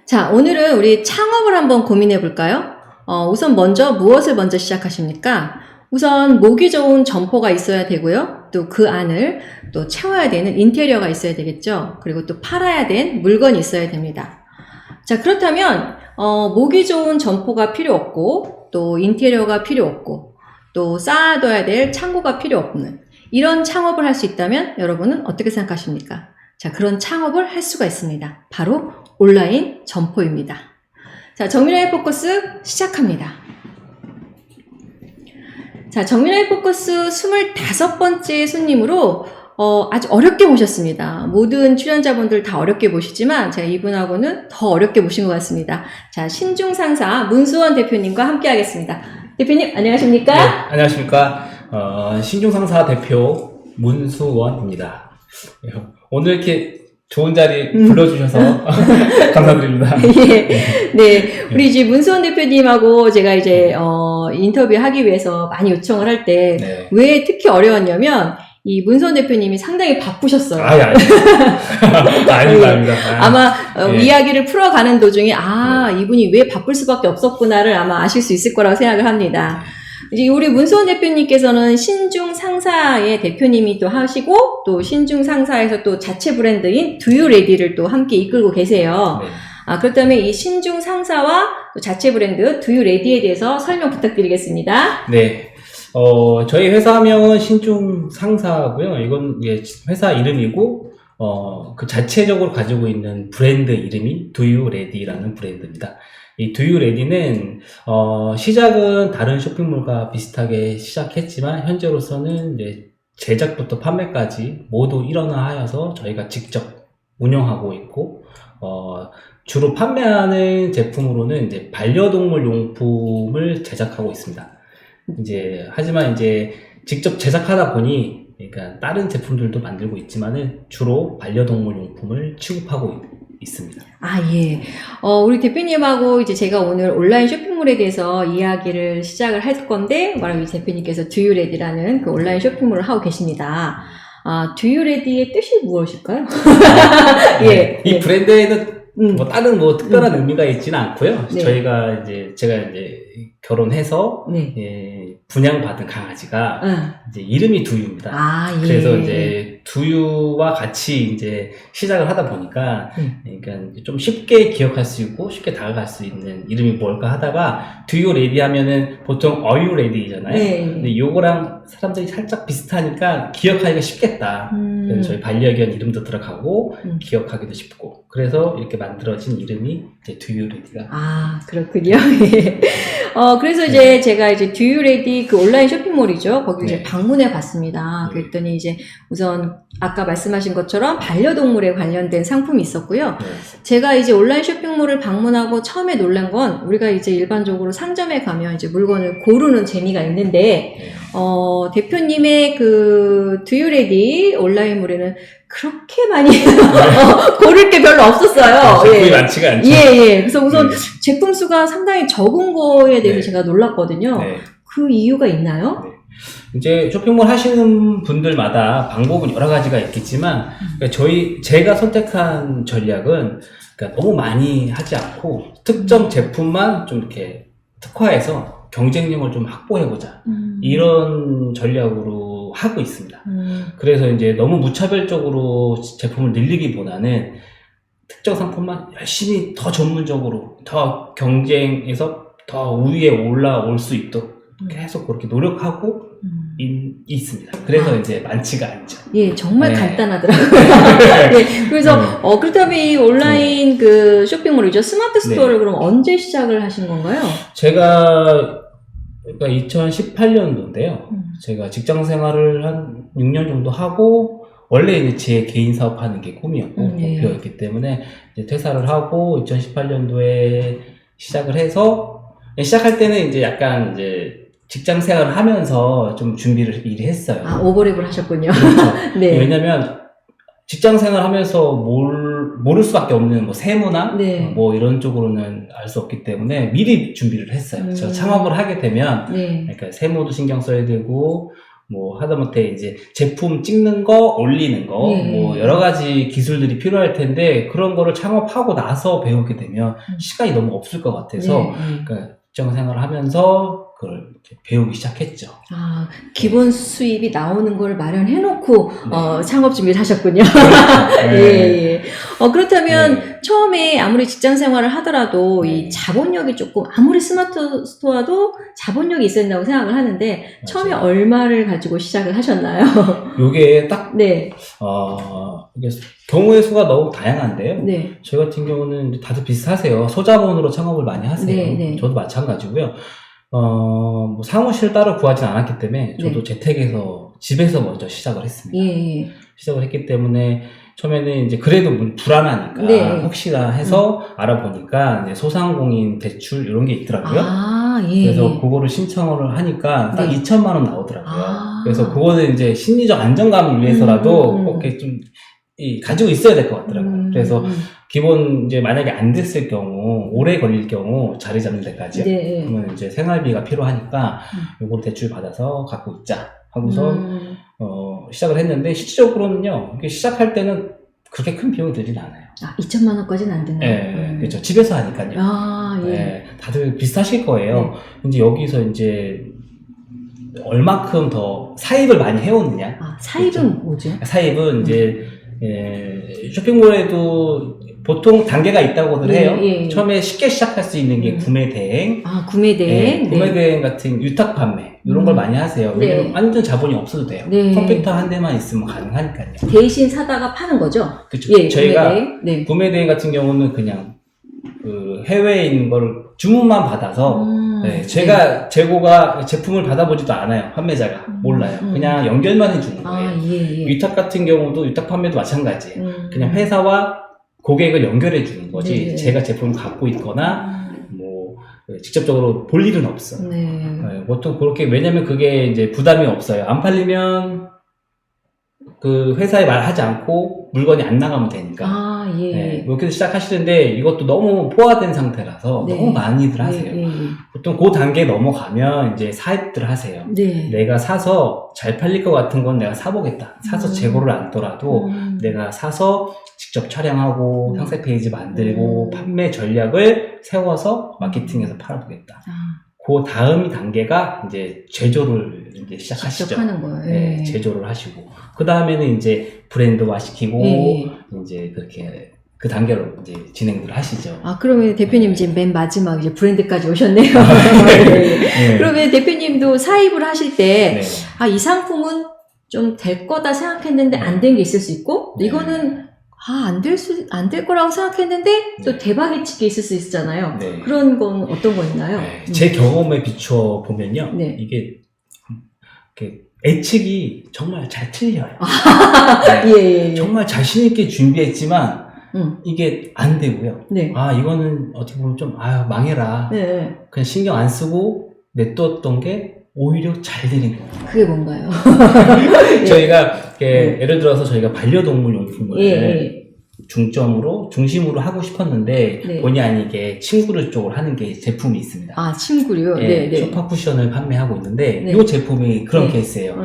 자, 오늘은 우리 창업을 한번 고민해 볼까요? 우선 무엇을 먼저 시작하십니까? 우선 목이 좋은 점포가 있어야 되고요. 또 그 안을 또 채워야 되는 인테리어가 있어야 되겠죠. 그리고 또 팔아야 된 물건이 있어야 됩니다. 자, 그렇다면 목이 좋은 점포가 필요 없고 또 인테리어가 필요 없고 또 쌓아둬야 될 창고가 필요 없는 이런 창업을 할 수 있다면 여러분은 어떻게 생각하십니까? 자, 그런 창업을 할 수가 있습니다. 바로 온라인 점포입니다. 자, 정밀하게 포커스 시작합니다. 자, 정밀하게 포커스 25번째 손님으로 아주 어렵게 모셨습니다. 모든 출연자분들 다 어렵게 모시지만 제가 이분하고는 더 어렵게 모신 것 같습니다. 자, 신중상사 문수원 대표님과 함께 하겠습니다. 대표님 안녕하십니까? 네, 안녕하십니까. 신중상사 대표 문수원입니다. 오늘 이렇게 좋은 자리 불러주셔서 감사드립니다. 예. 네. 우리 이제 문수원 대표님하고 제가 이제, 인터뷰하기 위해서 많이 요청을 할 때, 네. 왜 특히 어려웠냐면, 이 문수원 대표님이 상당히 바쁘셨어요. 아닙니다. 아마, 예. 이야기를 풀어가는 도중에, 이분이 왜 바쁠 수밖에 없었구나를 아마 아실 수 있을 거라고 생각을 합니다. 이제 우리 문수원 대표님께서는 신중 상사의 대표님이 또 하시고 또 신중 상사에서 또 자체 브랜드인 두유레디를 또 함께 이끌고 계세요. 네. 그렇다면 이 신중 상사와 또 자체 브랜드 두유레디에 대해서 설명 부탁드리겠습니다. 네. 저희 회사명은 신중상사고요. 이건 회사 이름이고, 그 자체적으로 가지고 있는 브랜드 이름이 두유레디라는 브랜드입니다. 이 두유레디는 시작은 다른 쇼핑몰과 비슷하게 시작했지만 현재로서는 이제 제작부터 판매까지 모두 일원화하여서 저희가 직접 운영하고 있고 주로 판매하는 제품으로는 이제 반려동물 용품을 제작하고 있습니다. 하지만 직접 제작하다 보니 그러니까 다른 제품들도 만들고 있지만은 주로 반려동물 용품을 취급하고 있습니다. 예. 우리 대표님하고 이제 제가 오늘 온라인 쇼핑몰에 대해서 이야기를 시작을 할 건데, 바로 이 대표님께서 두유레디라는 그 온라인 쇼핑몰을 하고 계십니다. 두유레디의 뜻이 무엇일까요? 이 브랜드에는 다른 특별한 의미가 있지는 않고요. 네. 제가 결혼해서 분양받은 강아지가 이름이 두유입니다. 예. 그래서 두유와 같이 시작을 하다 보니까 그러니까 좀 쉽게 기억할 수 있고 쉽게 다가갈 수 있는 이름이 뭘까 하다가 두유 레디 하면은 보통 어유 레디잖아요. 네. 근데 요거랑 사람들이 살짝 비슷하니까 기억하기가 쉽겠다. 그래서 저희 반려견 이름도 들어가고 기억하기도 쉽고 그래서 이렇게 만들어진 이름이 두유 레디가. 그렇군요. 그래서 제가 두유레디 그 온라인 쇼핑몰이죠. 거기 이제 방문해 봤습니다. 그랬더니 우선 아까 말씀하신 것처럼 반려동물에 관련된 상품이 있었고요. 제가 온라인 쇼핑몰을 방문하고 처음에 놀란 건 우리가 일반적으로 상점에 가면 물건을 고르는 재미가 있는데, 대표님의 그 두유레디 온라인몰에는 그렇게 많이 고를 게 별로 없었어요. 제품이 많지가 않죠. 그래서 우선 제품 수가 상당히 적은 거에 대해서 제가 놀랐거든요. 그 이유가 있나요? 쇼핑몰 하시는 분들마다 방법은 여러 가지가 있겠지만, 제가 선택한 전략은, 너무 많이 하지 않고, 특정 제품만 좀 이렇게 특화해서 경쟁력을 좀 확보해보자. 이런 전략으로 하고 있습니다. 그래서 너무 무차별적으로 제품을 늘리기보다는 특정 상품만 열심히 더 전문적으로, 더 경쟁에서 더 위에 올라올 수 있도록 계속 그렇게 노력하고 있습니다. 그래서 많지가 않죠. 정말 간단하더라고요. 그래서 그렇다면 이 온라인 그 쇼핑몰이죠. 스마트 스토어를 그럼 언제 시작을 하신 건가요? 제가 2018년도인데요. 제가 직장 생활을 한 6년 정도 하고 원래 제 개인 사업하는 게 꿈이었고 목표였기 때문에 퇴사를 하고 2018년도에 시작을 해서 시작할 때는 약간 직장 생활을 하면서 좀 준비를 미리 했어요. 오버랩을 하셨군요. 그렇죠. 왜냐면 직장 생활 하면서 모를 수밖에 없는 세무나 이런 쪽으로는 알 수 없기 때문에 미리 준비를 했어요. 제가 창업을 하게 되면 그러니까 세무도 신경 써야 되고 뭐 하다못해 이제 제품 찍는 거, 올리는 거, 뭐 여러 가지 기술들이 필요할 텐데 그런 거를 창업하고 나서 배우게 되면 시간이 너무 없을 것 같아서 그러니까 직장 생활을 하면서 그걸 이렇게 배우기 시작했죠. 아, 기본 수입이 나오는 걸 마련해놓고 창업 준비를 하셨군요. 네. 예. 그렇다면 처음에 아무리 직장 생활을 하더라도 이 자본력이 조금 아무리 스마트 스토어도 자본력이 있어야 된다고 생각을 하는데 처음에 얼마를 가지고 시작을 하셨나요? 요게 딱 네. 이게 경우의 수가 너무 다양한데요. 네. 저희 같은 경우는 다들 비슷하세요. 소자본으로 창업을 많이 하세요. 네. 저도 마찬가지고요. 뭐 사무실 따로 구하진 않았기 때문에 저도 재택에서 집에서 먼저 시작을 했습니다. 예. 시작을 했기 때문에 처음에는 이제 그래도 불안하니까 혹시나 해서 알아보니까 이제 소상공인 대출 이런 게 있더라고요. 그래서 그거를 신청을 하니까 딱 2천만 원 나오더라고요. 그래서 그거는 이제 심리적 안정감을 위해서라도 꼭 이렇게 좀 가지고 있어야 될 것 같더라고요. 그래서 기본 이제 만약에 안 됐을 경우 오래 걸릴 경우 자리 잡는 데까지 그러면 이제 생활비가 필요하니까 요걸 대출 받아서 갖고 있자 하고서 시작을 했는데 실질적으로는요 이게 시작할 때는 그렇게 큰 비용이 들진 않아요. 2천만 원까지는 안 드나요? 네, 그렇죠. 집에서 하니까요. 네, 다들 비슷하실 거예요. 이제 여기서 이제 얼마큼 더 사입을 많이 해오느냐. 사입은 그렇죠? 뭐죠? 사입은 이제 쇼핑몰에도 보통 단계가 있다고들 해요. 처음에 쉽게 시작할 수 있는 게 구매 대행. 구매 대행. 구매 대행 같은 유탁 판매 이런 걸 많이 하세요. 왜냐면 완전 자본이 없어도 돼요. 컴퓨터 한 대만 있으면 가능하니까요. 대신 사다가 파는 거죠? 그렇죠. 저희가 구매 대행 같은 경우는 그냥 그 해외에 있는 걸 주문만 받아서 제가 재고가 제품을 받아보지도 않아요. 판매자가 몰라요. 그냥 연결만 해주는 거예요. 위탁 같은 경우도 위탁 판매도 마찬가지예요. 그냥 회사와 고객을 연결해 주는 거지 제가 제품을 갖고 있거나 뭐 직접적으로 볼 일은 없어. 보통 그렇게 왜냐면 그게 이제 부담이 없어요. 안 팔리면 그 회사에 말하지 않고 물건이 안 나가면 되니까. 이렇게 시작하시는데 이것도 너무 포화된 상태라서 너무 많이들 하세요. 보통 그 단계 넘어가면 이제 사입들 하세요. 내가 사서 잘 팔릴 것 같은 건 내가 사보겠다. 사서 재고를 안더라도 내가 사서 직접 촬영하고 상세 페이지 만들고 판매 전략을 세워서 마케팅해서 팔아보겠다. 그 다음 단계가 이제 제조를 이제 시작하시죠. 하는 거예요. 제조를 하시고 그 다음에는 이제 브랜드화 시키고 이제 그렇게 그 단계로 이제 진행을 하시죠. 그러면 대표님 이제 맨 마지막 이제 브랜드까지 오셨네요. 그러면 대표님도 사입을 하실 때 이 상품은 좀 될 거다 생각했는데 안 된 게 있을 수 있고 이거는 안 될 거라고 생각했는데 또 대박이 치게 있을 수 있잖아요. 그런 건 어떤 거 있나요? 제 경험에 비춰 보면요. 이게 예측이 정말 잘 틀려요. 정말 자신있게 준비했지만 이게 안 되고요. 이거는 어떻게 보면 좀 망해라. 그냥 신경 안 쓰고 냅뒀던 게 오히려 잘 되는 거예요. 그게 뭔가요? 저희가 예를 들어서 저희가 반려동물 용품을 중심으로 하고 싶었는데 본의 아니게 침구류 쪽으로 하는 게 제품이 있습니다. 침구류? 소파 쿠션을 판매하고 있는데 이 제품이 그런 케이스예요.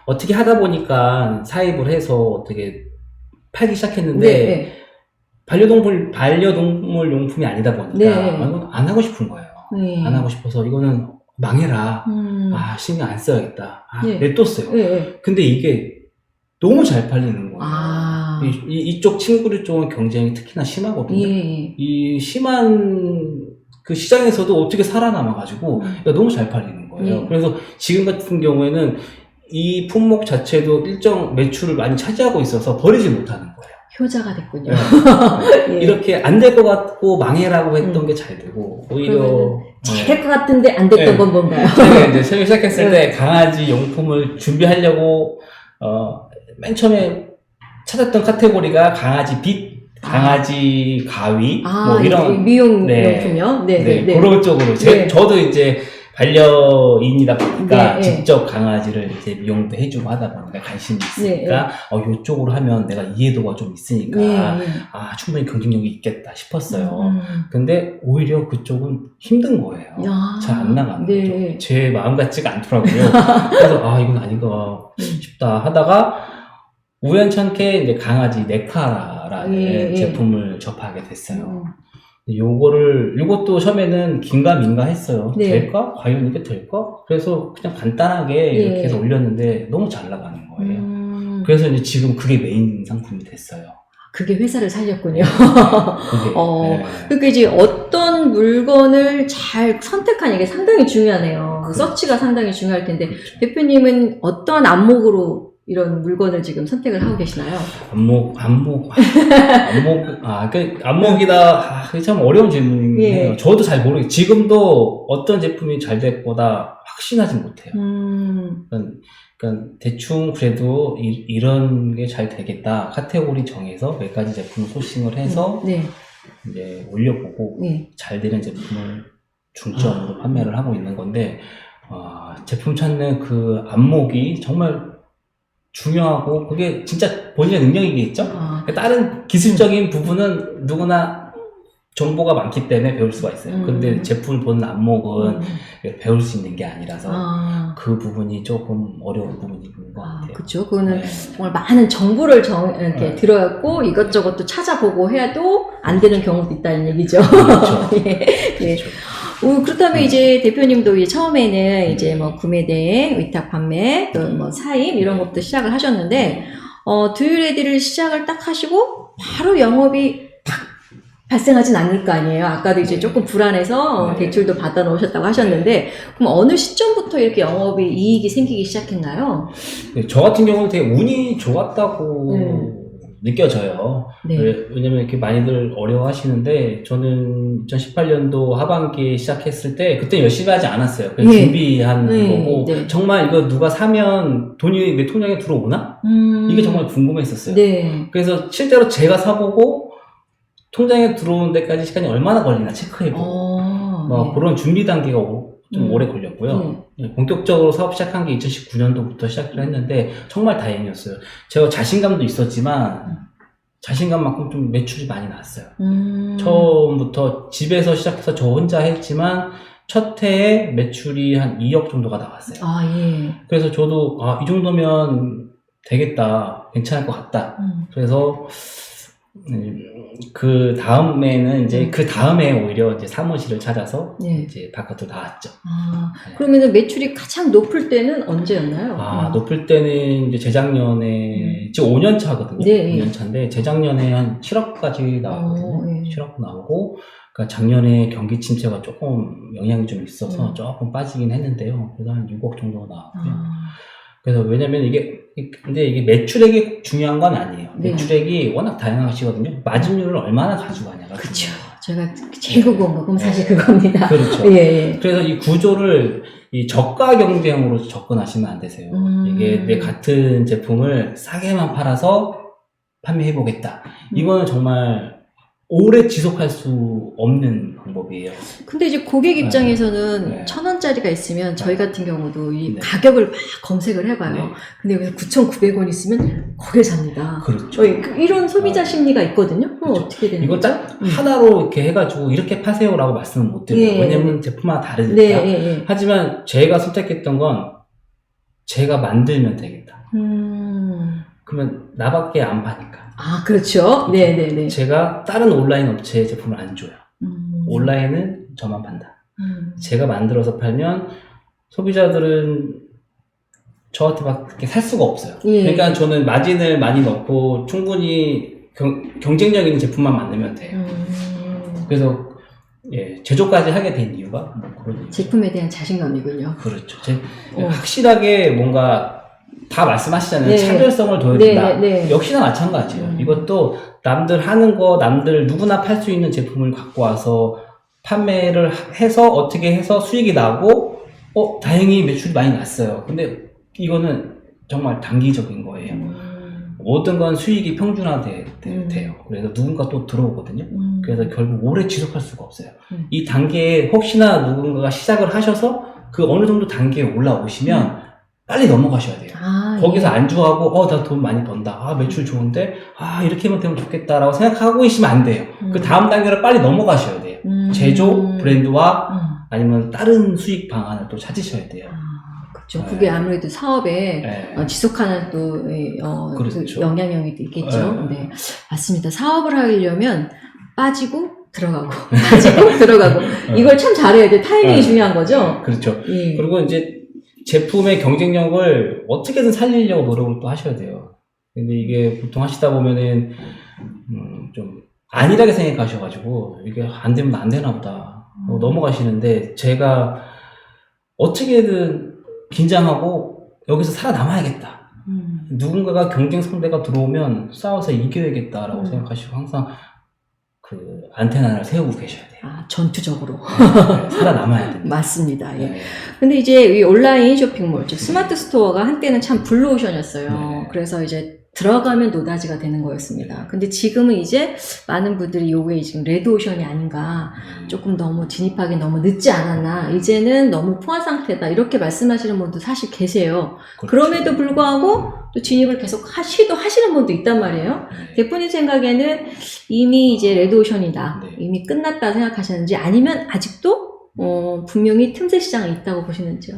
어떻게 하다 보니까 사입을 해서 어떻게 팔기 시작했는데 반려동물 용품이 아니다 보니까 안 하고 싶은 거예요. 안 하고 싶어서 이거는 망해라. 신경 안 써야겠다. 냅뒀어요. 근데 이게 너무 잘 팔리는 거예요. 이쪽 침구류 쪽은 경쟁이 특히나 심하거든요. 이 심한 그 시장에서도 어떻게 살아남아가지고 너무 잘 팔리는 거예요. 그래서 지금 같은 경우에는 이 품목 자체도 일정 매출을 많이 차지하고 있어서 버리지 못하는 거예요. 효자가 됐군요. 이렇게 안 될 것 같고 망해라고 했던 게 잘 되고 오히려 잘 될 것 같은데 안 됐던 건 뭔가요? 제가 이제 처음 시작했을 때 강아지 용품을 준비하려고 맨 처음에 찾았던 카테고리가 강아지 빗, 강아지 가위 뭐 이런 미용 용품이요? 그런 쪽으로 저도 이제 반려인이다 보니까 네, 직접 강아지를 이제 미용도 해주고 하다 보니까 관심이 있으니까 이쪽으로 하면 내가 이해도가 좀 있으니까 충분히 경쟁력이 있겠다 싶었어요. 근데 오히려 그쪽은 힘든 거예요. 잘 안 나가는 거죠. 제 마음 같지가 않더라고요. 그래서 이건 아닌가 싶다 하다가 우연찮게 이제 강아지 네카라라는 제품을 접하게 됐어요. 요것도 처음에는 긴가민가 했어요. 될까? 과연 이게 될까? 그래서 그냥 간단하게 이렇게 해서 올렸는데 너무 잘 나가는 거예요. 그래서 이제 지금 그게 메인 상품이 됐어요. 그게 회사를 살렸군요. 그러니까 이제 어떤 물건을 잘 선택하는 게 상당히 중요하네요. 그렇죠. 서치가 상당히 중요할 텐데, 그렇죠. 대표님은 어떤 안목으로 이런 물건을 지금 선택을 하고 계시나요? 안목이다. 그게 참 어려운 질문이에요. 저도 잘 모르겠어요. 지금도 어떤 제품이 잘 될 거다 확신하지 못해요. 그러니까 대충 그래도 이런 게 잘 되겠다. 카테고리 정해서 몇 가지 제품을 소싱을 해서 이제 올려보고 잘 되는 제품을 중점으로 판매를 하고 있는 건데, 제품 찾는 그 안목이 정말 중요하고 그게 진짜 본인의 능력이겠죠? 다른 기술적인 부분은 누구나 정보가 많기 때문에 배울 수가 있어요. 근데 제품을 보는 안목은 배울 수 있는 게 아니라서 그 부분이 조금 어려운 부분인 것 같아요. 그렇죠. 그거는 정말 많은 정보를 이렇게 들어야고 이것저것 또 찾아보고 해도 안 되는 경우도 있다는 얘기죠. 그렇죠. 그렇죠. 그렇다면 이제 대표님도 이제 처음에는 이제 뭐 구매 대행, 위탁 판매, 또 뭐 사임 이런 것부터 시작을 하셨는데, 두유레디를 시작을 딱 하시고 바로 영업이 탁 발생하진 않을 거 아니에요. 아까도 이제 조금 불안해서 대출도 받아 놓으셨다고 하셨는데, 그럼 어느 시점부터 이렇게 영업이 이익이 생기기 시작했나요? 저 같은 경우는 되게 운이 좋았다고 느껴져요. 왜냐면 이렇게 많이들 어려워하시는데, 저는 2018년도 하반기에 시작했을 때, 그때 열심히 하지 않았어요. 그냥 준비한 거고, 정말 이거 누가 사면 돈이 내 통장에 들어오나? 이게 정말 궁금했었어요. 그래서 실제로 제가 사보고, 통장에 들어오는 데까지 시간이 얼마나 걸리나 체크해보고, 그런 준비 단계가 좀 오래 걸렸고요. 본격적으로 사업 시작한 게 2019년도부터 시작을 했는데 정말 다행이었어요. 제가 자신감도 있었지만 자신감만큼 좀 매출이 많이 나왔어요. 처음부터 집에서 시작해서 저 혼자 했지만 첫 해에 매출이 한 2억 정도가 나왔어요. 그래서 저도 이 정도면 되겠다, 괜찮을 것 같다. 그래서 그 다음에는 이제 그 다음에 오히려 이제 사무실을 찾아서 이제 바깥으로 나왔죠. 그러면은 매출이 가장 높을 때는 언제였나요? 높을 때는 이제 재작년에 지금 5년 차거든요. 5년 차인데 재작년에 한 7억까지 나왔거든요. 7억 나오고, 그러니까 작년에 경기 침체가 조금 영향이 좀 있어서 조금 빠지긴 했는데요. 그래도 한 6억 정도 나왔고요. 그래서 왜냐면 근데 이게 매출액이 중요한 건 아니에요. 매출액이 워낙 다양하시거든요. 마진율을 얼마나 가져가냐가. 그렇죠. 제가 제일 궁금한 거, 그럼 사실 그겁니다. 그렇죠. 그래서 이 구조를 이 저가 경쟁으로 접근하시면 안 되세요. 이게 내 같은 제품을 싸게만 팔아서 판매해보겠다. 이거는 정말 오래 지속할 수 없는 방법이에요. 근데 이제 고객 입장에서는 1,000원짜리가 있으면 저희 같은 경우도 이 가격을 막 검색을 해봐요. 근데 여기서 9,900원 있으면 거길 삽니다. 그렇죠. 이런 소비자 심리가 있거든요. 그럼 그렇죠. 어떻게 되는 이거 거죠? 딱 하나로 이렇게 해가지고 이렇게 파세요라고 말씀을 못 드려요. 왜냐면 제품마다 다르니까. 하지만 제가 선택했던 건 제가 만들면 되겠다. 그러면 나밖에 안 파니까. 그렇죠. 네네네. 제가 다른 온라인 업체에 제품을 안 줘요. 온라인은 저만 판다. 제가 만들어서 팔면 소비자들은 저한테 막 그렇게 살 수가 없어요. 그러니까 저는 마진을 많이 넣고 충분히 경쟁력 있는 제품만 만들면 돼요. 그래서 제조까지 하게 된 이유가 그런 이유죠. 제품에 대한 자신감이군요. 그렇죠. 확실하게 뭔가 다 말씀하시잖아요. 차별성을 둬야 역시나 마찬가지예요. 이것도 남들 하는 거, 남들 누구나 팔 수 있는 제품을 갖고 와서 판매를 해서 어떻게 해서 수익이 나고, 다행히 매출이 많이 났어요. 근데 이거는 정말 단기적인 거예요. 모든 건 수익이 평준화돼요. 그래서 누군가 또 들어오거든요. 그래서 결국 오래 지속할 수가 없어요. 이 단계에 혹시나 누군가가 시작을 하셔서 그 어느 정도 단계에 올라오시면 빨리 넘어가셔야 돼요. 아, 거기서 예. 안주하고 나 돈 많이 번다. 매출 좋은데 이렇게 하면 되면 좋겠다라고 생각하고 있으면 안 돼요. 그 다음 단계로 빨리 넘어가셔야 돼요. 제조 브랜드와 아니면 다른 수익 방안을 또 찾으셔야 돼요. 그렇죠. 그게 아무래도 사업에 네. 지속하는 또 그렇죠. 그 영향력이 있겠죠. 네. 맞습니다. 사업을 하려면 빠지고 들어가고 빠지고 들어가고 이걸 참 잘해야 돼. 타이밍이 중요한 거죠. 그렇죠. 예. 그리고 이제 제품의 경쟁력을 어떻게든 살리려고 노력을 또 하셔야 돼요. 근데 이게 보통 하시다 보면은 좀 안일하게 생각하셔가지고 이게 안 되면 안 되나 보다 넘어가시는데, 제가 어떻게든 긴장하고 여기서 살아남아야겠다. 누군가가 경쟁 상대가 들어오면 싸워서 이겨야겠다라고 생각하시고 항상 그 안테나를 세우고 계셔야 돼요. 전투적으로. 네, 살아남아야 됩니다. 맞습니다. 예. 네. 근데 이제 이 온라인 쇼핑몰, 즉 스마트 스토어가 한때는 참 블루오션이었어요. 네. 그래서 이제 들어가면 노다지가 되는 거였습니다. 근데 지금은 이제 많은 분들이 요게 지금 레드오션이 아닌가, 조금 너무 진입하기 너무 늦지 않았나, 이제는 너무 포화 상태다, 이렇게 말씀하시는 분도 사실 계세요. 그렇죠. 그럼에도 불구하고 또 진입을 계속 시도하시는 분도 있단 말이에요. 대표님 생각에는 이미 이제 레드오션이다, 네. 이미 끝났다 생각하시는지, 아니면 아직도 분명히 틈새 시장이 있다고 보시는지요?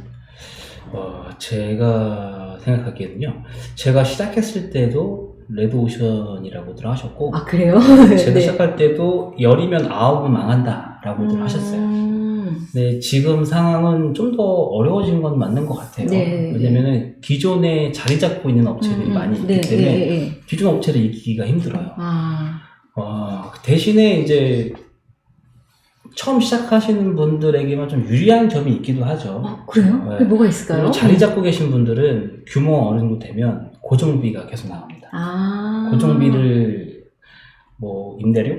제가 생각하기에는요, 제가 시작했을 때도 레드오션이라고들 하셨고, 그래요? 제가 네. 시작할 때도 열이면 9은 망한다라고들 하셨어요. 네, 지금 상황은 좀 더 어려워진 건 맞는 것 같아요. 네, 왜냐면은 기존에 자리 잡고 있는 업체들이 많이 있기 때문에 기존 업체를 이기기가 힘들어요. 대신에 이제 처음 시작하시는 분들에게만 좀 유리한 점이 있기도 하죠. 그래요? 네. 그게 뭐가 있을까요? 자리 잡고 계신 분들은 규모가 어느 정도 되면 고정비가 계속 나옵니다. 고정비를 뭐 임대료,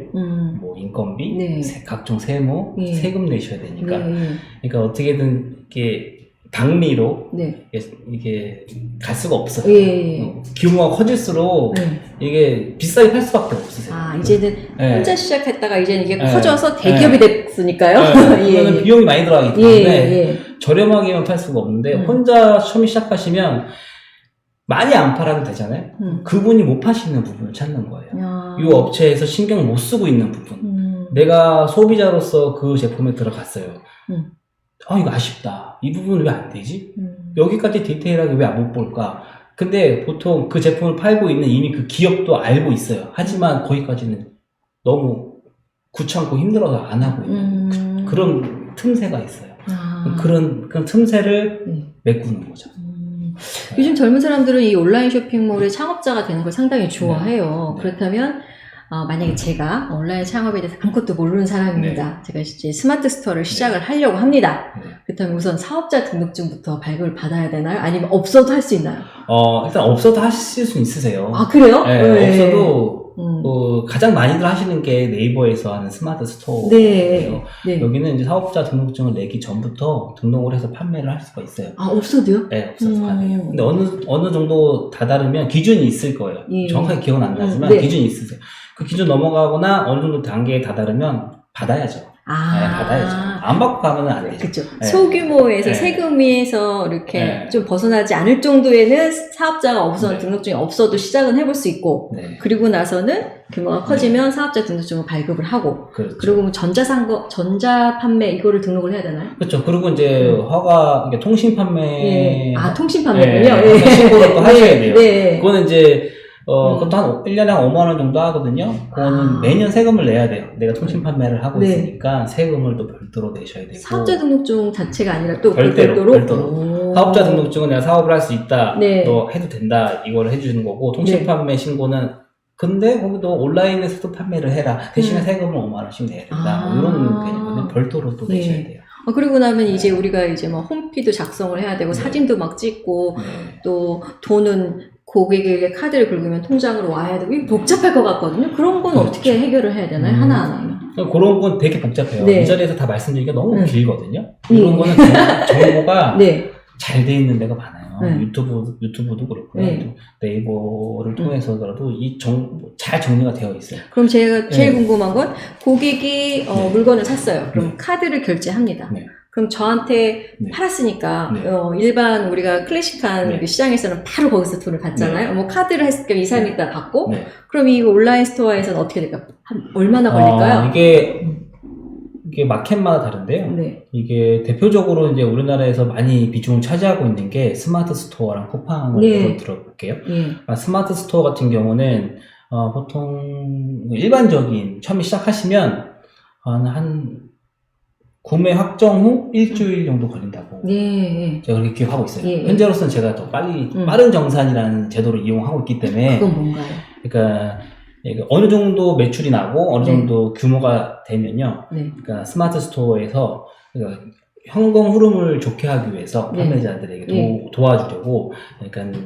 뭐 인건비, 네. 각종 세무, 네. 세금 내셔야 되니까. 네. 그러니까 어떻게든 이렇게 당리로 네. 이게 갈 수가 없어요. 예. 규모가 커질수록 네. 이게 비싸게 팔 수밖에 없으세요. 이제는 네. 혼자 시작했다가 이제는 이게 네. 커져서 대기업이 됐으니까요. 그러면 비용이 많이 들어가기 때문에 예. 저렴하게만 팔 수가 없는데, 혼자 처음 시작하시면 많이 안 팔아도 되잖아요. 그분이 못 파시는 부분을 찾는 거예요. 이 업체에서 신경 못 쓰고 있는 부분. 내가 소비자로서 그 제품에 들어갔어요. 이거 아쉽다. 이 부분은 왜 안 되지? 여기까지 디테일하게 왜 못 볼까? 근데 보통 그 제품을 팔고 있는 이미 그 기업도 알고 있어요. 하지만 거기까지는 너무 귀찮고 힘들어서 안 하고 있는 그런 틈새가 있어요. 그런 틈새를 메꾸는 거죠. 요즘 젊은 사람들은 이 온라인 쇼핑몰의 창업자가 되는 걸 상당히 좋아해요. 네. 그렇다면 만약에 제가 온라인 창업에 대해서 아무것도 모르는 사람입니다. 제가 이제 스마트 스토어를 시작을 하려고 합니다. 그렇다면 우선 사업자 등록증부터 발급을 받아야 되나요? 아니면 없어도 할 수 있나요? 일단 없어도 하실 수 있으세요. 그래요? 네, 없어도 가장 많이들 하시는 게 네이버에서 하는 스마트 스토어예요. 네. 여기는 이제 사업자 등록증을 내기 전부터 등록을 해서 판매를 할 수가 있어요. 없어도요? 네, 없어도 가능해요. 근데 어느 정도 다다르면 기준이 있을 거예요. 정확하게 기억은 안 나지만 기준이 있으세요. 그 기준 넘어가거나 어느 정도 단계에 다다르면 받아야죠. 받아야죠. 안 받고 가면 안 되죠. 그렇죠. 소규모에서 세금에서 이렇게 좀 벗어나지 않을 정도에는 사업자가 우선 등록증이 없어도 시작은 해볼 수 있고, 그리고 나서는 규모가 커지면 사업자 등록증을 발급을 하고, 그리고 뭐 전자 판매 이거를 등록을 해야 되나요? 그렇죠. 그리고 이제 허가, 통신 판매. 통신 판매군요. 신고를 또 하셔야 돼요. 그거는 이제 그것도 한 1년에 한 5만 원 정도 하거든요. 그거는 매년 세금을 내야 돼요. 내가 통신 판매를 하고 있으니까 세금을 또 별도로 내셔야 되고. 사업자 등록증 자체가 아니라 또 별도로. 사업자 등록증은 내가 사업을 할 수 있다. 또 해도 된다. 이걸 해주는 거고, 통신 판매 신고는 근데 거기도 온라인에서도 판매를 해라. 대신에 세금을 5만 원씩 내야 된다. 이런 개념은 별도로 또 내셔야 돼요. 그리고 나면 이제 우리가 이제 뭐 홈피도 작성을 해야 되고 사진도 막 찍고 또 돈은 고객에게 카드를 긁으면 통장으로 와야 되고 이게 복잡할 것 같거든요. 그런 건 어떻게 해결을 해야 되나요? 하나하나. 그런 건 되게 복잡해요. 이 자리에서 다 말씀드리기가 너무 길거든요. 이런 거는 정보가 잘 돼 있는 데가 많아요. 유튜브도 그렇고요. 네이버를 통해서라도 이 잘 정리가 되어 있어요. 그럼 제가 제일 궁금한 건 고객이 물건을 샀어요. 그럼 카드를 결제합니다. 그럼 저한테 네. 팔았으니까 네. 일반 우리가 클래식한 네. 그 시장에서는 바로 거기서 돈을 받잖아요. 뭐 카드를 했을 때 2, 3일 네. 있다 받고 네. 그럼 이 온라인 스토어에서는 어떻게 될까요? 한 얼마나 걸릴까요? 이게 마켓마다 다른데요. 네. 이게 대표적으로 이제 우리나라에서 많이 비중을 차지하고 있는 게 스마트 스토어랑 쿠팡을 네. 예로 들어볼게요. 예. 스마트 스토어 같은 경우는 보통 일반적인 처음에 시작하시면 한 구매 확정 후 일주일 정도 걸린다고 예. 제가 그렇게 기억하고 있어요. 예. 현재로서는 제가 더 빠른 정산이라는 제도를 이용하고 있기 때문에 그건 뭔가요? 그러니까 이게 어느 정도 매출이 나고 어느 네. 정도 규모가 되면요. 네. 그러니까 스마트 스토어에서 그러니까 현금 흐름을 좋게 하기 위해서 네. 판매자들에게 네. 도와주려고 그러니까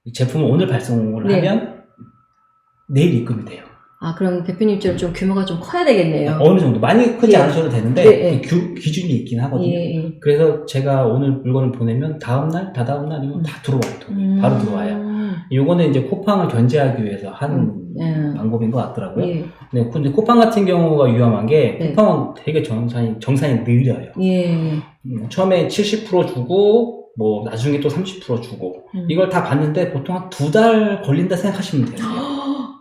이 제품을 오늘 발송을 네. 하면 내일 입금이 돼요. 아, 그럼 대표님처럼 좀 규모가 좀 커야 되겠네요. 어느 정도 많이 크지 예. 않으셔도 되는데 예, 예. 그 기준이 있긴 하거든요. 예. 그래서 제가 오늘 물건을 보내면 다음날, 다다음 날이면 다 들어와요. 돈이. 바로 들어와요. 요거는 이제 쿠팡을 견제하기 위해서 하는 방법인 것 같더라고요. 예. 네, 근데 쿠팡 같은 경우가 위험한 게 네. 쿠팡은 되게 정산이 느려요. 예. 처음에 70% 주고 뭐 나중에 또 30% 주고 이걸 다 받는데 보통 한 2달 걸린다 생각하시면 돼요.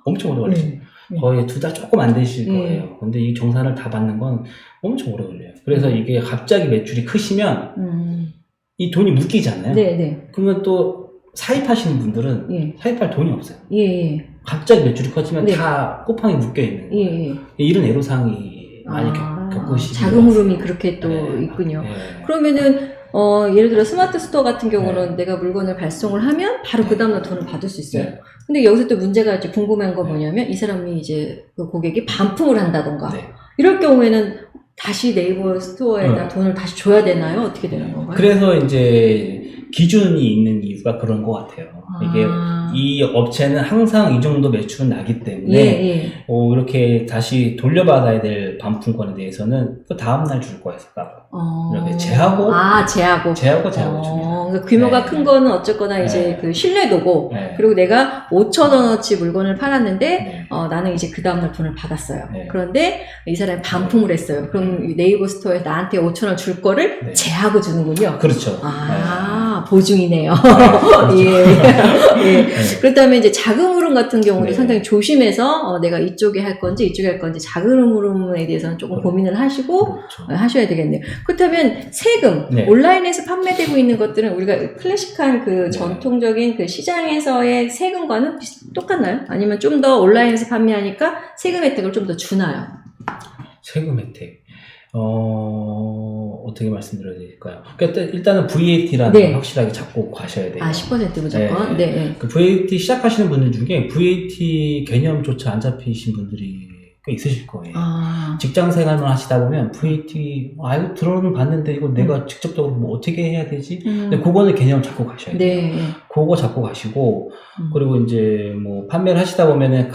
엄청 오래 걸리죠. 거의 2달 조금 안 되실 거예요. 근데 이 정산을 다 받는 건 엄청 오래 걸려요. 그래서 이게 갑자기 매출이 크시면 이 돈이 묶이잖아요. 네. 그러면 또 사입하시는 분들은 예. 사입할 돈이 없어요. 예. 갑자기 매출이 커지면 네. 다 쿠팡에 묶여있는 거예요. 예. 이런 애로사항이 많이 겪으시죠. 자금 흐름이 그렇게 또 네. 있군요. 네. 그러면은 예를 들어 스마트 스토어 같은 경우는 내가 물건을 발송을 하면 바로 그 다음날 돈을 받을 수 있어요. 네. 근데 여기서 또 문제가 이제 궁금한 거 뭐냐면 이 사람이 이제 그 고객이 반품을 한다던가 네. 이럴 경우에는 다시 네이버 스토어에다 돈을 다시 줘야 되나요? 어떻게 되는 건가요? 그래서 이제 기준이 있는 이유가 그런 것 같아요. 이게 이 업체는 항상 이 정도 매출은 나기 때문에 이렇게 다시 돌려받아야 될 반품권에 대해서는 그 다음날 줄 거예요. 이렇게 제하고 제하고 줍니다. 그러니까 규모가 네. 큰 거는 어쨌거나 이제 네. 그 신뢰도고 네. 그리고 내가 5,000원어치 물건을 팔았는데 네. 나는 이제 그 다음날 돈을 받았어요. 네. 그런데 이 사람이 반품을 했어요. 그럼 이 네이버 스토어에 나한테 5,000원 줄 거를 네. 제하고 주는군요. 그렇죠. 보증이네요. 그렇죠. 예. 네. 그렇다면 이제 자금 흐름 같은 경우도 네. 상당히 조심해서 내가 이쪽에 할 건지 이쪽에 할 건지 자금 흐름에 대해서는 조금 고민을 하시고 그렇죠. 하셔야 되겠네요. 그렇다면 세금, 네. 온라인에서 판매되고 있는 것들은 우리가 클래식한 그 네. 전통적인 그 시장에서의 세금과는 똑같나요? 아니면 좀 더 온라인에서 판매하니까 세금 혜택을 좀 더 주나요? 세금 혜택. 어떻게 말씀드려야 될까요? 그러니까 일단은 VAT라는 네. 걸 확실하게 잡고 가셔야 돼요. 10% 무조건? 네. 그 VAT 시작하시는 분들 중에 VAT 개념조차 근접히신 분들이 꽤 있으실 거예요. 직장 생활만 하시다 보면 VAT, 이거 들어는 봤는데 이거 내가 직접적으로 뭐 어떻게 해야 되지? 근데 그거는 개념을 잡고 가셔야 돼요. 네. 그거 잡고 가시고, 그리고 이제 뭐 판매를 하시다 보면은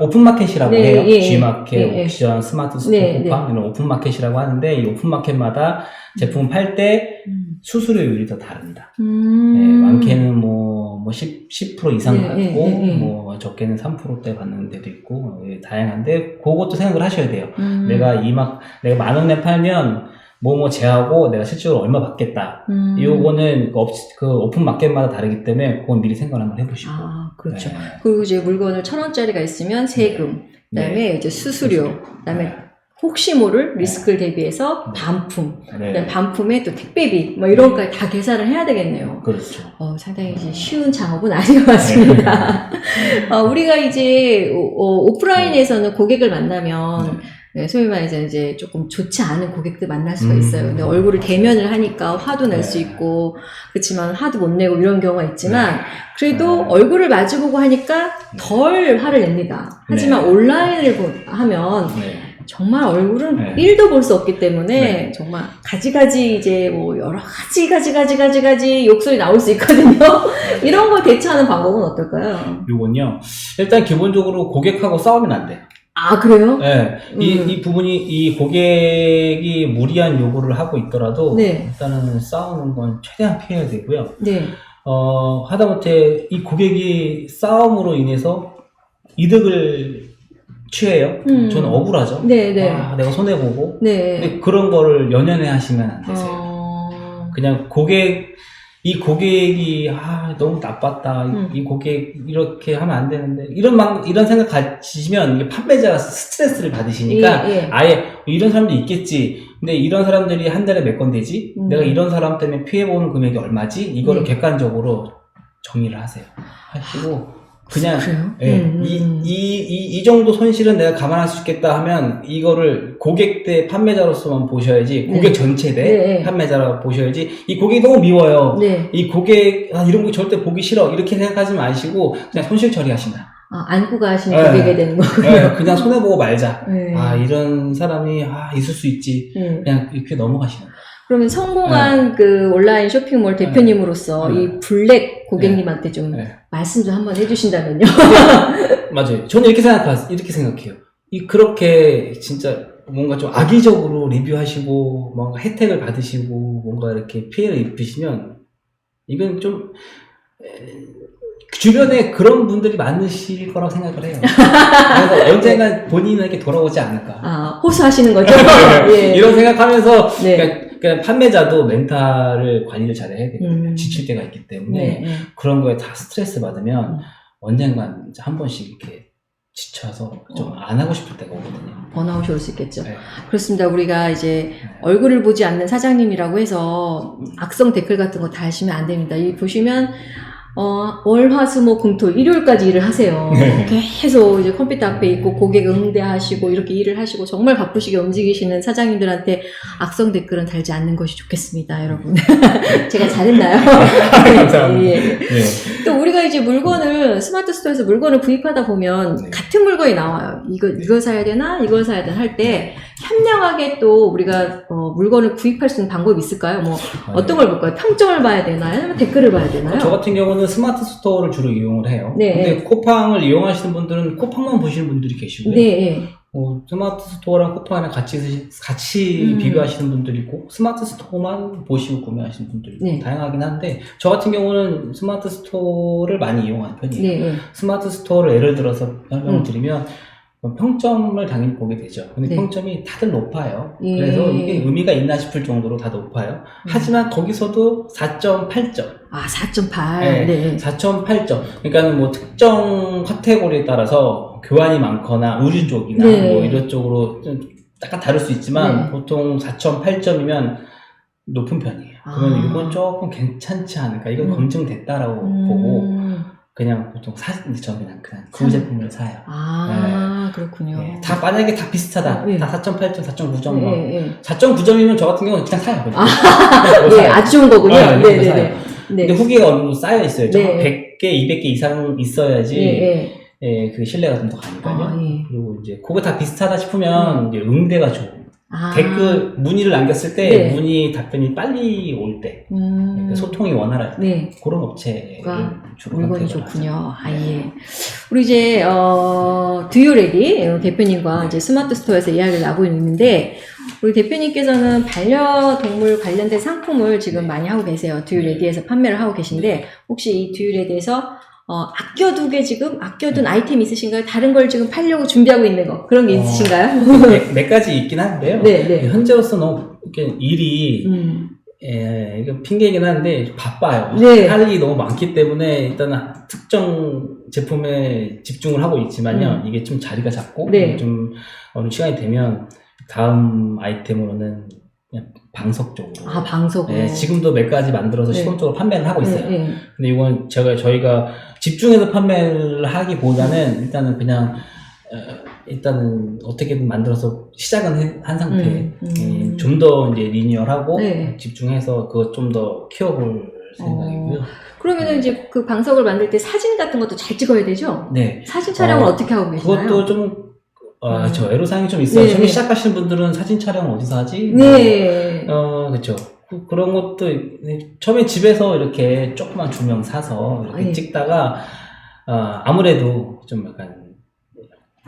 오픈마켓이라고 네, 해요. 예, G마켓, 예, 예. 옥션, 스마트 스토어, 네, 쿠팡 이런 오픈마켓이라고 하는데 이 오픈마켓마다 제품을 팔 때 수수료율이 더 다릅니다. 많게는 뭐 10% 이상 받고 뭐 적게는 3%대 받는 데도 있고 다양한데 그것도 생각을 하셔야 돼요. 내가 10,000원에 팔면 뭐 제하고 내가 실제로 얼마 받겠다. 요거는 그 오픈 마켓마다 다르기 때문에 그건 미리 생각을 한번 해보시고. 그렇죠. 그리고 이제 물건을 1,000원짜리가 있으면 세금, 그다음에 이제 수수료, 그다음에 혹시 모를 리스크를 대비해서 반품, 그다음에 반품에 또 택배비, 뭐 이런 것까지 다 계산을 해야 되겠네요. 그렇죠. 상당히 이제 쉬운 작업은 아닌 것 같습니다. 우리가 이제 오프라인에서는 고객을 만나면 소위 말해서 이제 조금 좋지 않은 고객들 만날 수가 있어요. 근데 얼굴을 대면을 하니까 화도 낼 수 있고, 그렇지만 화도 못 내고 이런 경우가 있지만, 그래도 얼굴을 마주보고 하니까 덜 화를 냅니다. 하지만 온라인을 하면, 정말 얼굴은 1도 볼 수 없기 때문에 정말 가지가지 이제 뭐 여러 가지 욕설이 나올 수 있거든요. 이런 걸 대처하는 방법은 어떨까요? 요건요. 일단 기본적으로 고객하고 싸우면 안 돼요. 그래요? 네. 이 부분이 이 고객이 무리한 요구를 하고 있더라도 일단은 싸우는 건 최대한 피해야 되고요. 하다못해 이 고객이 싸움으로 인해서 이득을 취해요. 저는 억울하죠. 네네. 아, 내가 손해보고. 네. 근데 그런 거를 연연해 하시면 안 되세요. 그냥 이 고객이, 너무 나빴다. 이 고객 이렇게 하면 안 되는데. 이런 생각 가지시면 이게 판매자가 스트레스를 받으시니까 예. 아예 이런 사람도 있겠지. 근데 이런 사람들이 한 달에 몇 건 되지? 내가 이런 사람 때문에 피해보는 금액이 얼마지? 이거를 객관적으로 정리를 하세요. 하시고, 그냥, 그래요? 이 정도 손실은 내가 감안할 수 있겠다 하면, 이거를 고객 대 판매자로서만 보셔야지, 고객 전체 대 판매자로 보셔야지, 이 고객이 너무 미워요. 네. 이 고객, 이런 거 절대 보기 싫어. 이렇게 생각하지 마시고, 그냥 손실 처리하신다. 안고 가시는 고객이 되는 거군요. 네, 그냥 손해보고 말자. 네. 이런 사람이, 있을 수 있지. 그냥 이렇게 넘어가시는 거예요. 그러면 성공한 그 온라인 쇼핑몰 대표님으로서 이 블랙 고객님한테 좀 말씀 좀 한번 해주신다면요. 맞아요. 저는 이렇게 생각해요. 그렇게 진짜 뭔가 좀 악의적으로 리뷰하시고, 뭔가 혜택을 받으시고, 뭔가 이렇게 피해를 입으시면, 이건 좀, 주변에 그런 분들이 많으실 거라고 생각을 해요. 그래서 언젠간 본인에게 돌아오지 않을까. 호소하시는 거죠? 예. 이런 생각하면서, 그러니까 판매자도 멘탈을 관리를 잘해야 돼요. 지칠 때가 있기 때문에 그런 거에 다 스트레스 받으면 언젠간 이제 한 번씩 이렇게 지쳐서 좀 안 하고 싶을 때가 오거든요. 번아웃이 올 수 있겠죠. 그렇습니다. 우리가 이제 얼굴을 보지 않는 사장님이라고 해서 악성 댓글 같은 거 다 하시면 안 됩니다. 이 보시면 월, 화, 수, 목, 금, 토, 일요일까지 일을 하세요. 계속 이제 컴퓨터 앞에 있고 고객 응대하시고 이렇게 일을 하시고 정말 바쁘시게 움직이시는 사장님들한테 악성 댓글은 달지 않는 것이 좋겠습니다, 여러분. 제가 잘했나요? 감사합니다. 예. 또 우리가 이제 물건을 스마트 스토어에서 물건을 구입하다 보면 같은 물건이 나와요. 이거 사야 되나? 이걸 사야 되나? 할 때 현명하게 또 우리가 물건을 구입할 수 있는 방법이 있을까요? 뭐 어떤 걸 볼까요? 평점을 봐야 되나요? 아니면 댓글을 봐야 되나요? 저 같은 경우는 스마트 스토어를 주로 이용을 해요. 근데 쿠팡을 이용하시는 분들은 쿠팡만 보시는 분들이 계시고요. 스마트 스토어랑 쿠팡이랑 같이 비교하시는 분들이 있고 스마트 스토어만 보시고 구매하시는 분들이 다양하긴 한데 저 같은 경우는 스마트 스토어를 많이 이용하는 편이에요. 스마트 스토어를 예를 들어서 설명을 드리면 평점을 당연히 보게 되죠. 근데 평점이 다들 높아요. 그래서 이게 의미가 있나 싶을 정도로 다 높아요. 하지만 거기서도 4.8점. 4.8. 네. 4.8점. 그러니까 뭐 특정 카테고리에 따라서 교환이 많거나 의류 쪽이나 뭐 이런 쪽으로 좀 약간 다를 수 있지만 보통 4.8점이면 높은 편이에요. 그러면 이건 조금 괜찮지 않을까? 이건 검증됐다라고 보고 그냥 보통 저는 그냥 그 제품을 사요. 그렇군요. 다 만약에 다 비슷하다. 다 4.8점, 4.9점. 4.9점이면 저 같은 경우는 그냥 사요. 사요. 아주 좋은 거군요. 사요. 근데 후기가 어느 정도 쌓여 있어요. 100개, 200개 이상 있어야지 그 신뢰가 좀 더 가니까요. 그리고 이제 그거 다 비슷하다 싶으면 이제 응대가 좋은. 댓글 문의를 남겼을 때 문의 답변이 빨리 올 때 그러니까 소통이 원활할 때 그런 업체를 주로 물건이 좋군요. 우리 이제 두유레디 대표님과 이제 스마트 스토어에서 이야기를 나누고 있는데 우리 대표님께서는 반려동물 관련된 상품을 지금 많이 하고 계세요. 두유레디에서 판매를 하고 계신데 혹시 이 두유레디에서 아껴둔 아이템 있으신가요? 다른 걸 지금 팔려고 준비하고 있는 거 그런 게 있으신가요? 몇 가지 있긴 한데요. 현재로서 너무 이렇게 일이 이거 핑계이긴 한데 바빠요. 할 일이 너무 많기 때문에 일단은 특정 제품에 집중을 하고 있지만요. 이게 좀 자리가 잡고 좀 어느 시간이 되면 다음 아이템으로는 그냥 방석 쪽으로. 방석으로. 지금도 몇 가지 만들어서 시범적으로 판매를 하고 있어요. 근데 이건 저희가 집중해서 판매를 하기보다는 일단은 그냥 일단은 어떻게든 만들어서 시작은 한 상태. 좀 더 이제 리니얼하고 집중해서 그거 좀 더 키워볼 생각이고요. 그러면은 이제 그 방석을 만들 때 사진 같은 것도 잘 찍어야 되죠? 사진 촬영을 어떻게 하고 계시나요? 그것도 좀 저 애로사항이 좀 있어요. 처음에 시작하시는 분들은 사진 촬영 어디서 하지? 그렇죠. 그런 것도 처음에 집에서 이렇게 조그만 조명 사서 이렇게 찍다가 아무래도 좀 약간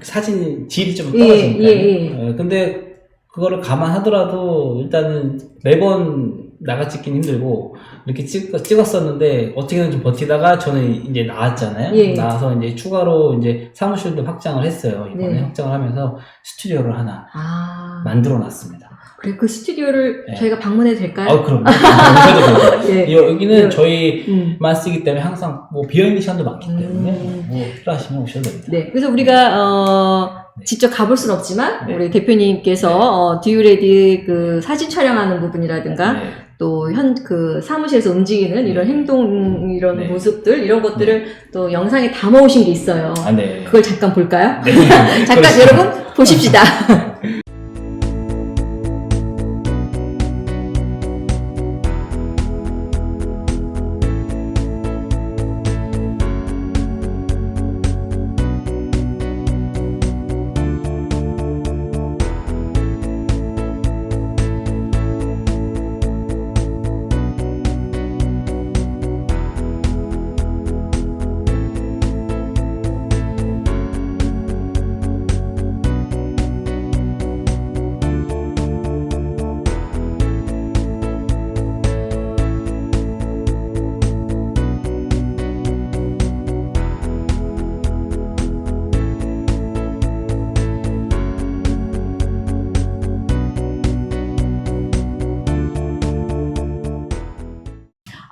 사진 질이 좀 떨어지니까. 근데 그거를 감안하더라도 일단은 매번 나가 찍긴 힘들고 이렇게 찍었었는데 어떻게든 좀 버티다가 저는 이제 나왔잖아요. 예. 나와서 이제 추가로 이제 사무실도 확장을 했어요. 이번에 네. 확장을 하면서 스튜디오를 하나 아. 만들어 놨습니다. 그래, 그 스튜디오를 네. 저희가 방문해도 될까요? 그럼. 오셔도 돼요. 예. 여기는 예. 저희만 쓰기 때문에 항상 뭐 비어있는 시간도 많기 때문에 음. 뭐 필요하시면 오셔도 됩니다. 네. 그래서 우리가, 네. 직접 가볼 순 없지만, 네. 우리 대표님께서, 듀유레디 그 사진 촬영하는 부분이라든가, 네. 또 그 사무실에서 움직이는 이런 네. 행동, 이런 네. 모습들, 이런 것들을 또 영상에 담아오신 게 있어요. 아, 네. 그걸 잠깐 볼까요? 네. 잠깐 그렇습니다. 여러분 보십시다.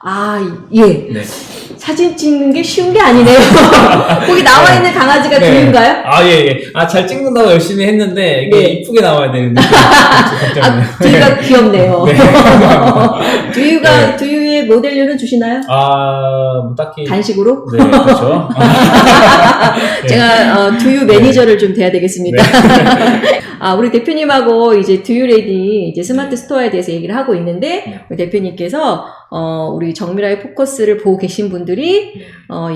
아, 예. 네. 사진 찍는 게 쉬운 게 아니네요. 거기 나와 있는 강아지가 네. 두유인가요? 예. 잘 찍는다고 열심히 했는데, 이게 네. 이쁘게 나와야 되는데. 아, 두유가 귀엽네요. 네. 두유의 모델료는 주시나요? 뭐 딱히. 간식으로? 네, 그렇죠. 네. 제가 두유 매니저를 좀 돼야 되겠습니다. 네. 우리 대표님하고 이제 두유레디 이제 스마트 스토어에 대해서 얘기를 하고 있는데 네. 우리 대표님께서 우리 정미라의 포커스를 보고 계신 분들이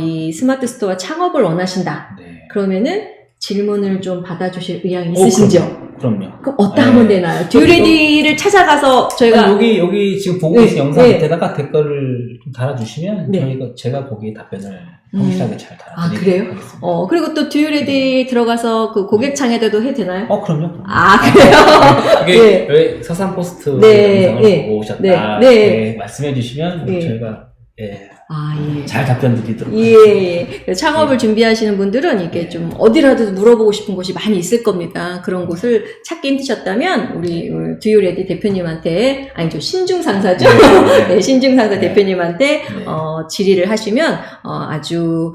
이 스마트 스토어 창업을 원하신다. 네. 그러면은 질문을 좀 받아주실 의향이 있으신지요? 그럼요. 그럼 어디다 네. 하면 되나요? 듀유레디를 찾아가서 저희가 여기 지금 보고 네, 계신 영상 네. 밑에다가 댓글을 좀 달아주시면 네. 제가 거기에 답변을 성실하게 잘 달아드리도록 그래요? 하겠습니다. 그리고 또 듀유레디 들어가서 그 고객창에도 해도 되나요? 그럼요. 그래요? 이게 네. 왜 서산 포스트 네, 영상을 네, 보고 오셨다 네, 이렇게 말씀해 주시면 네. 저희가 예. 잘 답변 드리도록 예. 창업을 준비하시는 분들은 이게 좀 어디라도 물어보고 싶은 곳이 많이 있을 겁니다. 그런 곳을 찾기 힘드셨다면 우리 듀유레디 대표님한테 신중 상사죠. 네, 신중 상사 네. 대표님한테 네. 질의를 하시면 아주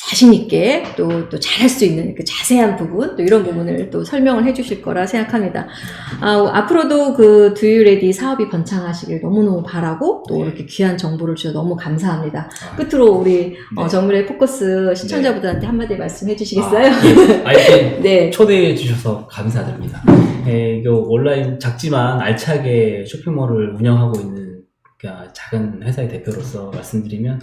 자신 있게 또 잘할 수 있는 그 자세한 부분 또 이런 부분을 또 설명을 해주실 거라 생각합니다. 앞으로도 그 듀유레디 사업이 번창하시길 너무너무 바라고 또 이렇게 귀한 정보를 주셔서 너무 감사합니다. 끝으로 우리 정미라의 포커스 시청자분들한테 한마디 말씀해 주시겠어요? 이렇게 네. 초대해 주셔서 감사드립니다. 이거 온라인 작지만 알차게 쇼핑몰을 운영하고 있는 작은 회사의 대표로서 말씀드리면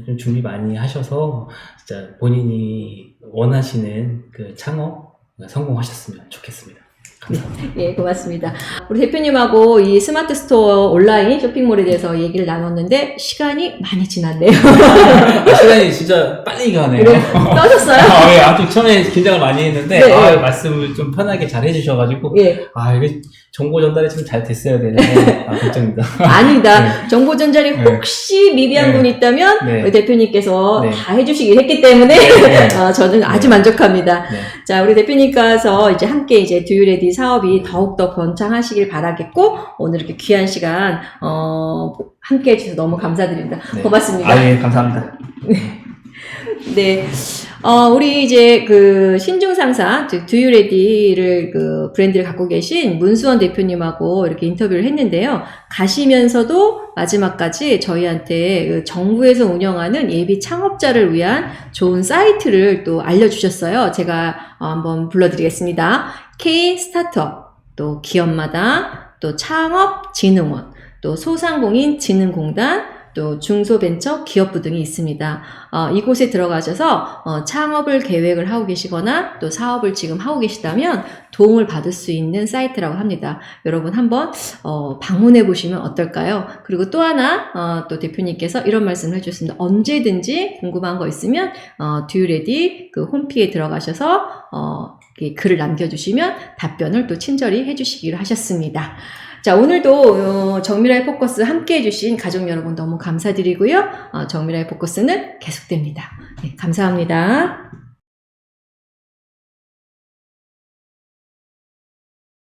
좀 준비 많이 하셔서 진짜 본인이 원하시는 그 창업 성공하셨으면 좋겠습니다. 감사합니다. 예, 고맙습니다. 우리 대표님하고 이 스마트 스토어 온라인 쇼핑몰에 대해서 얘기를 나눴는데 시간이 많이 지났네요. 시간이 진짜 빨리 가네요. 그래, 떠셨어요? 아주 처음에 긴장을 많이 했는데 네. 말씀을 좀 편하게 잘 해주셔가지고 예. 이게 정보 전달이 좀 잘 됐어야 되는데 걱정입니다. 아니다. 정보 전달이 네. 혹시 미비한 네. 분이 있다면 네. 우리 대표님께서 네. 다 해주시긴 했기 때문에 네. 저는 아주 네. 만족합니다. 네. 자, 우리 대표님께서 이제 함께 이제 듀유레디 사업이 더욱더 번창하시길 바라겠고 오늘 이렇게 귀한 시간 함께 해주셔서 너무 감사드립니다. 네. 고맙습니다. 예, 감사합니다. 네. 우리 이제 그 신중 상사, 즉 듀유레디를 그 브랜드를 갖고 계신 문수원 대표님하고 이렇게 인터뷰를 했는데요. 가시면서도 마지막까지 저희한테 그 정부에서 운영하는 예비 창업자를 위한 좋은 사이트를 또 알려주셨어요. 제가 한번 불러드리겠습니다. K 스타트업, 또 기업마당, 또 창업진흥원, 또 소상공인진흥공단, 또 중소벤처 기업부 등이 있습니다. 이곳에 들어가셔서 창업을 계획을 하고 계시거나 또 사업을 지금 하고 계시다면 도움을 받을 수 있는 사이트라고 합니다. 여러분 한번 방문해 보시면 어떨까요? 그리고 또 하나 또 대표님께서 이런 말씀을 해주셨습니다. 언제든지 궁금한 거 있으면 듀유레디 그 홈피에 들어가셔서 글을 남겨주시면 답변을 또 친절히 해주시기로 하셨습니다. 자, 오늘도 정미라의 포커스 함께 해주신 가족 여러분 너무 감사드리고요. 정미라의 포커스는 계속됩니다. 네, 감사합니다.